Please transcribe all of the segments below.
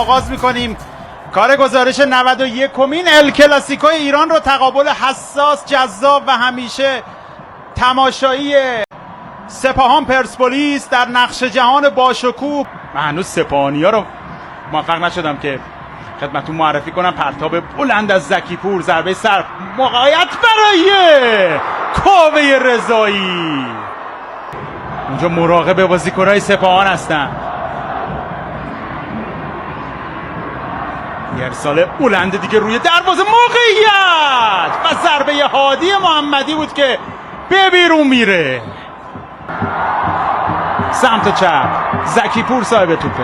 آغاز میکنیم کار گزارش 91مین ال کلاسیکو ایران رو. تقابل حساس، جذاب و همیشه تماشایی سپاهان پرسپولیس در نقش جهان باشکوه. من هنوز سپاهانی‌ها رو موفق نشدم که خدمتتون معرفی کنم. پرتاب بلند از زکی پور، ضربه سر، موقعیت برای کاوه رضایی. اونجا مراقب بازیکن‌های سپاهان هستن. ارسال بلند دیگه روی دروازه، موقعیت و ضربه هادی محمدی بود که به بیرون میره. سمت چپ زکی پور صاحب توپه،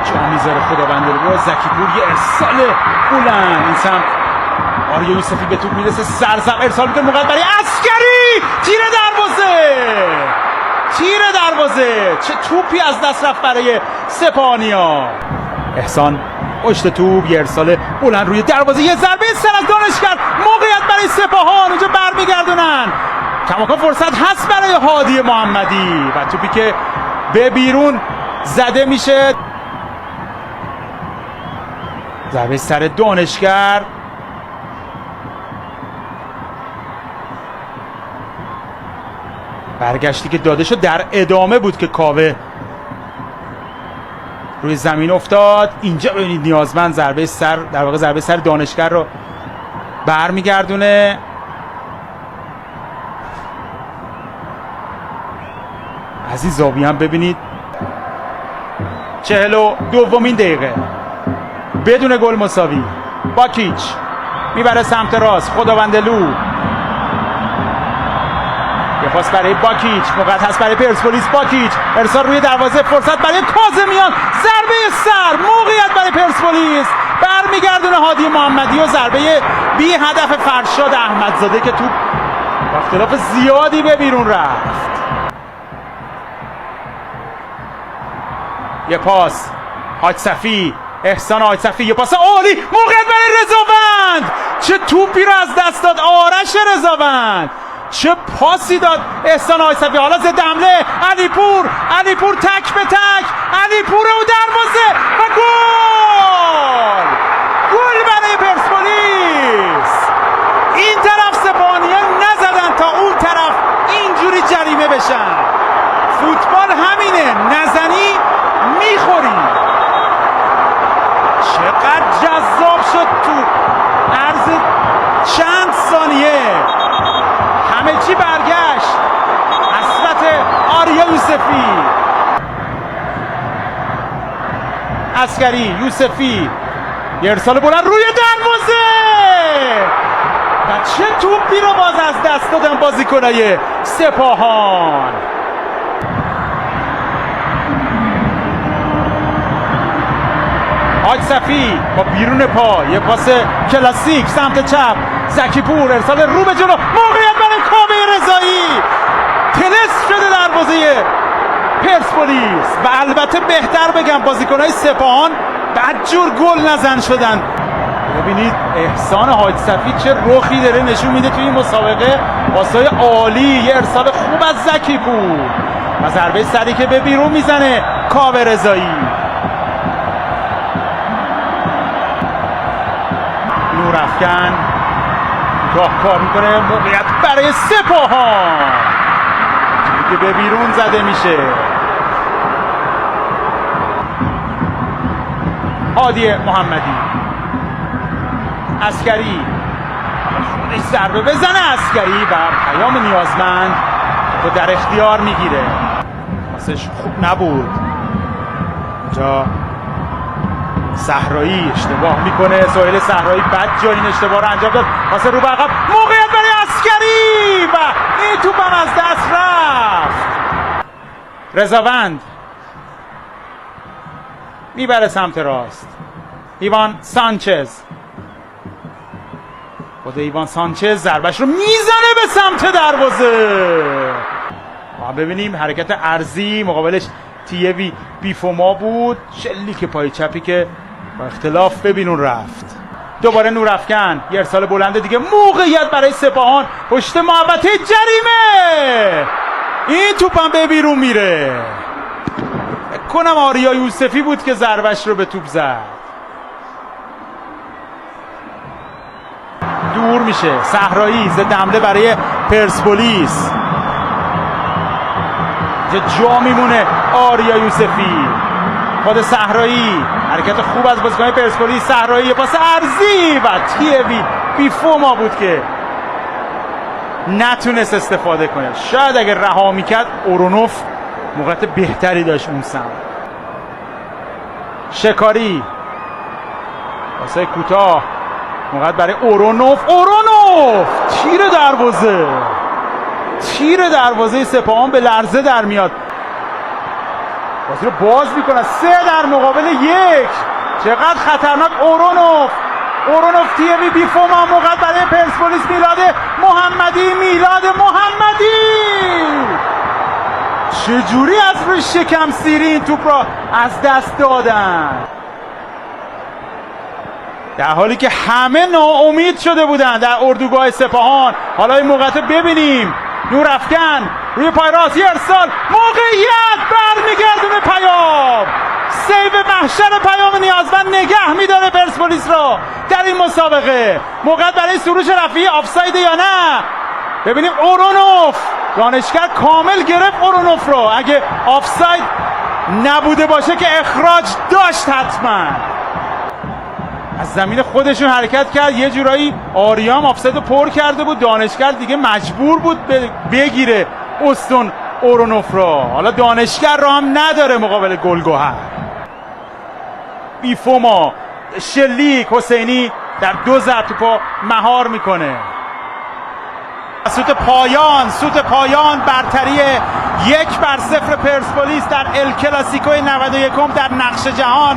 جا میذاره خداوند رو. زکی پور یه ارسال بلند این سمت، آریا یوسفی به توپ میرسه، سرزم ارسال میکنه، موقعیت برای عسکری، تیر دروازه. چه توپی از دست رفت برای سپاهانیا. احسان پشت توپ، یه ارسال بلند روی دروازه، یه ضربه سر از دانشگر، موقعیت برای سپاهان. اونجا برمیگردونن، کماکان فرصت هست برای هادی محمدی و توپی که به بیرون زده میشه. ضربه سر دانشگر، برگشتی که داده شد در ادامه بود که کاوه روی زمین افتاد. اینجا ببینید نیازمند ضربه سر، در واقع ضربه سر دانشگر رو برمیگردونه. از این زاویه هم ببینید 42مین دقیقه بدون گل مساوی. باکیچ میبره سمت راست، خداوندلو، یه پاس برای باکیچ، موقعیت هست برای پرسپولیس. باکیچ ارسال روی دروازه، فرصت برای کاظمیان، ضربه سر، موقعیت برای پرسپولیس، برمیگردونه هادی محمدی و ضربه بی هدف فرشاد احمدزاده که توپ با اختلاف زیادی به بیرون رفت. یه پاس حاج صفی، احسان حاج صفی، یه پاس عالی، موقعیت برای رضاوند. چه توپی رو از دست داد آرش رضاوند، چه پاسی داد احسان حاج صفی. حالا ضد حمله علی پور تک به تک، علی پور و دروازه و گل برای پرسپولیس. این طرف سپاهانیان نزدن تا اون طرف اینجوری جریمه بشن. فوتبال همینه، نزنی میخوری. چقدر جذاب شد تو عرض چند ثانیه، همه چی برگشت. حسرت آریا یوسفی، عسکری، یوسفی، یه ارسال بلند روی دروازه و چه توپی رو باز از دست دادن بازیکنای سپاهان. حاج صفی با بیرون پا، یه پاس کلاسیک سمت چپ، زکی پور ارسال رو به جلو، موقعیت برای کاوه رضایی، تلس شده دروازه پرسپولیس. و البته بهتر بگم بازیکنهای سپاهان بدجور گل نزن شدن. ببینید احسان حاج صفی چه رخی داره نشون میده توی این مسابقه، پاسای عالی، یه ارسال خوب از زکی پور و ضربه سری که به بیرون میزنه کاوه رضایی. نورافکن کوتاه کار میکنه، موقعیت برای سپاهان که به بیرون زده میشه. هادی محمدی، عسکری خودش ضربه بزنه، عسکری و پیام نیازمند تو در اختیار میگیره. پاسش خوب نبود، اونجا صحرایی اشتباه میکنه، سهیل صحرایی بد جای این اشتباه رو انجام داد. پاس رو به عقب، موقعیت برای عسکری و این توپ هم از دست رفت. رضاوند میبره سمت راست، ایوان سانچز، خود ایوان سانچز ضربش رو میزنه به سمت دروازه. ما ببینیم حرکت ارضی، مقابلش تیوی بیفوما بود، شلیک پای چپی که با اختلاف به بیرون رفت. دوباره نورافکن، یه ارسال بلند دیگه، موقعیت برای سپاهان پشت محوطه جریمه، این توپ هم به بیرون میره. نکنم آریا یوسفی بود که ضربش رو به توپ زد. دور میشه صحرایی ضد حمله برای پرسپولیس. جا میمونه آریا یوسفی، خود صحرایی، حرکت خوب از بازیکن پرسپولیس. صحرایی پاس عرضی و تیوی بیفوما بود که نتونست استفاده کنه. شاید اگر رها میکرد اورونوف موقعیت بهتری داشت اون سمت. شکاری واسه کوتاه موقعیت برای اورونوف. تیر دروازه سپاهان به لرزه در میاد. بازی رو باز میکنه 3 در مقابل 1. چقدر خطرناک. اورونوف تیمی بیفوما موقعیت برای پرسپولیس. میلاد محمدی چجوری از روی شکم سیری این توپ را از دست دادن، در حالی که همه ناامید شده بودن در اردوگاه سپاهان. حالا این موقعیت ببینیم. نورافکن روی پای راست، یه ارسال، موقعیت، برمیگردونه پیام. سیو محشر پیام نیازمند نگه میداره پرسپولیس را در این مسابقه. موقعیت برای سروش رفیعی، آفساید یا نه؟ ببینیم اورونوف، دانشگر کامل گرفت اورونوف رو. اگه آفساید نبوده باشه که اخراج داشت حتما. از زمین خودشون حرکت کرد، یه جورایی آریام آفساید رو پر کرده بود. دانشگر دیگه مجبور بود بگیره استون اورونوف را. حالا دانشگر را هم نداره مقابل گلگهر. بیفوما، شلیک، حسینی در 2 ضرب توپا مهار میکنه. سوت پایان برتری 1-0 پرسپولیس در ال کلاسیکو 91 در نقش جهان.